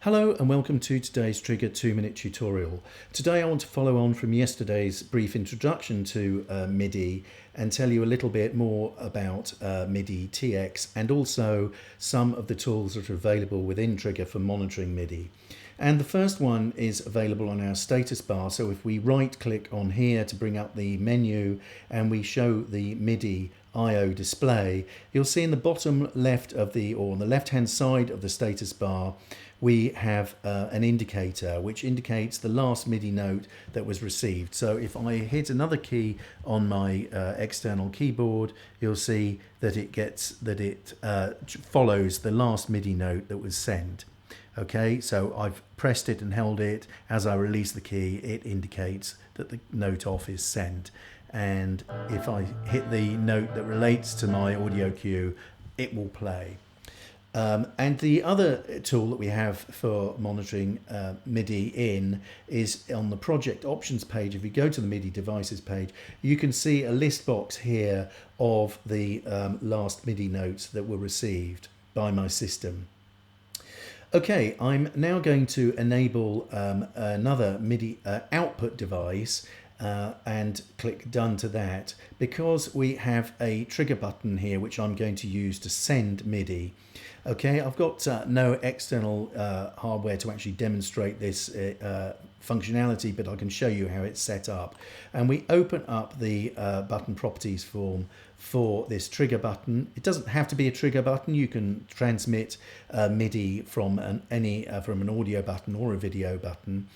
Hello and welcome to today's Trigger 2-minute tutorial. Today I want to follow on from yesterday's brief introduction to MIDI and tell you a little bit more about MIDI TX and also some of the tools that are available within Trigger for monitoring MIDI. And the first one is available on our status bar. So if we right click on here to bring up the menu and we show the MIDI I/O display, you'll see in the bottom left of on the left hand side of the status bar we have an indicator which indicates the last MIDI note that was received. So if I hit another key on my external keyboard, you'll see that it follows the last MIDI note that was sent. Okay, so I've pressed it and held it. As I release the key, it indicates that the note off is sent. And if I hit the note that relates to my audio cue, it will play. And the other tool that we have for monitoring MIDI is on the project options page. If you go to the MIDI devices page, you can see a list box here of the last MIDI notes that were received by my system. Okay, I'm now going to enable another MIDI output device and click done to that, because we have a trigger button here which I'm going to use to send MIDI. Okay, I've got no external hardware to actually demonstrate this functionality, but I can show you how it's set up. And we open up the button properties form for this trigger button. It doesn't have to be a trigger button. You can transmit MIDI from an audio button or a video button.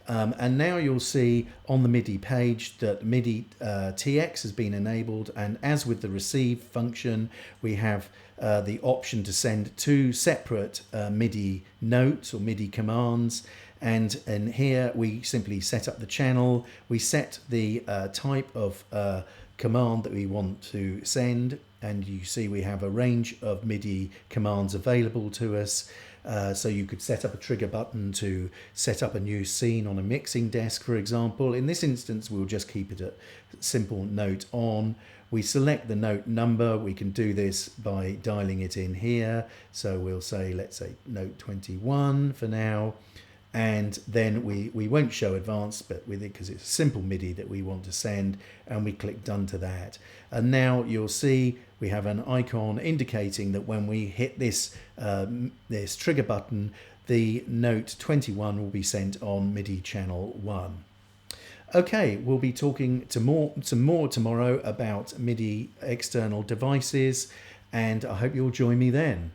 And now you'll see on the MIDI page that MIDI TX has been enabled, and as with the receive function, we have the option to send two separate MIDI notes or MIDI commands. And here we simply set up the channel, we set the type of command that we want to send, and you see we have a range of MIDI commands available to us. So you could set up a trigger button to set up a new scene on a mixing desk, for example. In this instance, we'll just keep it a simple note on. We select the note number. We can do this by dialing it in here. So we'll say, let's say note 21 for now. And then we won't show advanced, but with it, because it's a simple MIDI that we want to send, and we click done to that. And now you'll see we have an icon indicating that when we hit this trigger button, the note 21 will be sent on MIDI channel 1. Okay, we'll be talking some more tomorrow about MIDI external devices, and I hope you'll join me then.